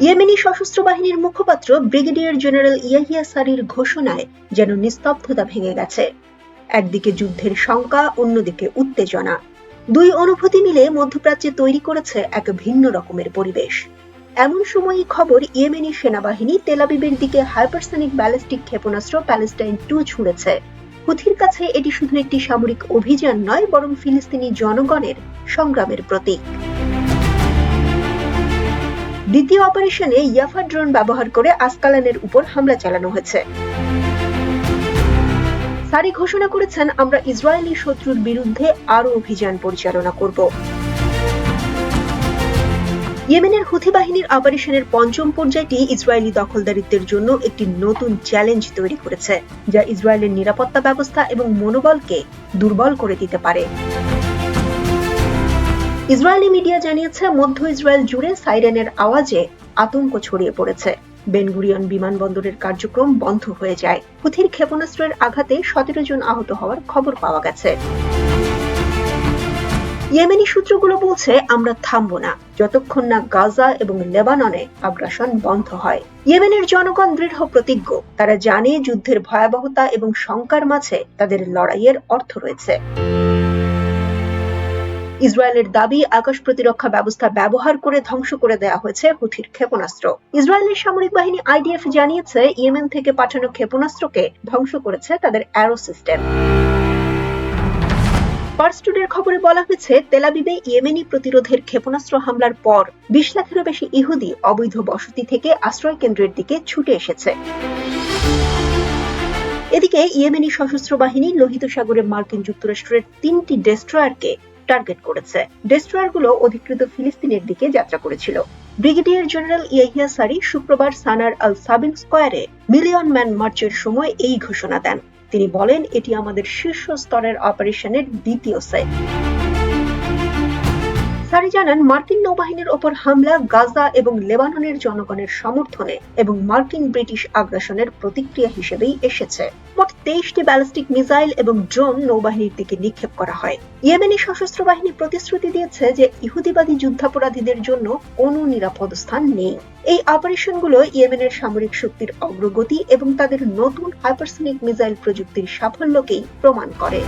Yemeni সশস্ত্র বাহিনীর মুখপাত্র ব্রিগেডিয়ার জেনারেল ইয়াহিয়া সারির ঘোষণায় যেন নিস্তব্ধতা ভেঙে গেছে। একদিকে যুদ্ধের শঙ্কা, অন্যদিকে উত্তেজনা। দুই অনুভূতি মিলে মধ্যপ্রাচ্যে তৈরি করেছে এক ভিন্ন রকমের পরিবেশ। এমন সময়ই খবর, ইয়েমেনি সেনাবাহিনী তেল আবিবের দিকে হাইপারসনিক ব্যালিস্টিক ক্ষেপণাস্ত্র প্যালেস্টাইন 2 ছুঁড়েছে। হুথির কাছে এটি শুধু একটি সামরিক অভিযান নয়, বরং ফিলিস্তিনি জনগণের সংগ্রামের প্রতীক। দ্বিতীয় অপারেশনে ইয়াফা ড্রোন ব্যবহার করে আসকালানের উপর হামলা চালানো হয়েছে। সারি ঘোষণা করেছেন, আমরা ইসরায়েলি শত্রুর বিরুদ্ধে আরও অভিযান পরিচালনা করব। ইয়েমেনের হুথি বাহিনীর অপারেশনের পঞ্চম পর্যায়টি ইসরায়েলি দখলদারিত্বের জন্য একটি নতুন চ্যালেঞ্জ তৈরি করেছে, যা ইসরায়েলের নিরাপত্তা ব্যবস্থা এবং মনোবলকে দুর্বল করে দিতে পারে। ইসরায়েলি মিডিয়া জানিয়েছে, মধ্য ইসরায়েল জুড়ে সাইরেনের আওয়াজে আতঙ্ক ছড়িয়ে পড়েছে। বেন গুরিয়ন বিমানবন্দরের কার্যক্রম বন্ধ হয়ে যায়। হুথির ক্ষেপণাস্ত্রের আঘাতে 17 জন আহত হওয়ার খবর পাওয়া গেছে। ইয়েমেনি সূত্রগুলো বলছে, আমরা থামব না যতক্ষণ না গাজা এবং লেবাননে আগ্রাসন বন্ধ হয়। ইয়েমেনের জনগণ দৃঢ় প্রতিজ্ঞ। তারা জানে যুদ্ধের ভয়াবহতা এবং শঙ্কার মাঝে তাদের লড়াইয়ের অর্থ রয়েছে। ইসরায়েলের দাবি, আকাশ প্রতিরক্ষা ব্যবস্থা ব্যবহার করে ধ্বংস করে দেওয়া হয়েছে হুথির ক্ষেপণাস্ত্র। ইসরায়েলের সামরিক বাহিনী আইডিএফ জানিয়েছে, ইয়েমেন থেকে পাঠানো ক্ষেপণাস্ত্রকে ধ্বংস করেছে তাদের অ্যারো সিস্টেম। ফার্স্ট টুডের খবরে বলা হয়েছে, তেল আবিবে ইয়েমেনি প্রতিরোধের ক্ষেপণাস্ত্র হামলার পর 20 লাখেরও বেশি ইহুদি অবৈধ বসতি থেকে আশ্রয় কেন্দ্রের দিকে ছুটে এসেছে। এদিকে ইয়েমেনি সশস্ত্র বাহিনী লোহিত সাগরে মার্কিন যুক্তরাষ্ট্রের 3টি ডেস্ট্রয়ারকে টার্গেট করেছে। ডেস্ট্রয়ারগুলো অধিকৃত ফিলিস্তিনের দিকে যাত্রা করেছিল। ব্রিগেডিয়ার জেনারেল ইয়াহিয়া সারি শুক্রবার সানার আল সাবিন স্কয়ারে মিলিয়ন ম্যান মার্চের সময় এই ঘোষণা দেন। তিনি বলেন, এটি আমাদের শীর্ষ স্তরের অপারেশনের দ্বিতীয় সেট। সারি জানান, মার্কিন নৌবাহিনীর ওপর হামলা গাজা এবং লেবাননের জনগণের সমর্থনে এবং মার্কিন ব্রিটিশ আগ্রাসনের প্রতিক্রিয়া হিসেবেই এসেছে। মোট 23টি ব্যালিস্টিক মিসাইল এবং ড্রোন নৌবাহিনীর দিকে নিক্ষেপ করা হয়। ইয়েমেনি সশস্ত্র বাহিনী প্রতিশ্রুতি দিয়েছে যে ইহুদিবাদী যুদ্ধাপরাধীদের জন্য কোনো নিরাপদ স্থান নেই। এই অপারেশনগুলো ইয়েমেনের সামরিক শক্তির অগ্রগতি এবং তাদের নতুন হাইপারসনিক মিসাইল প্রযুক্তির সাফল্যকেই প্রমাণ করে।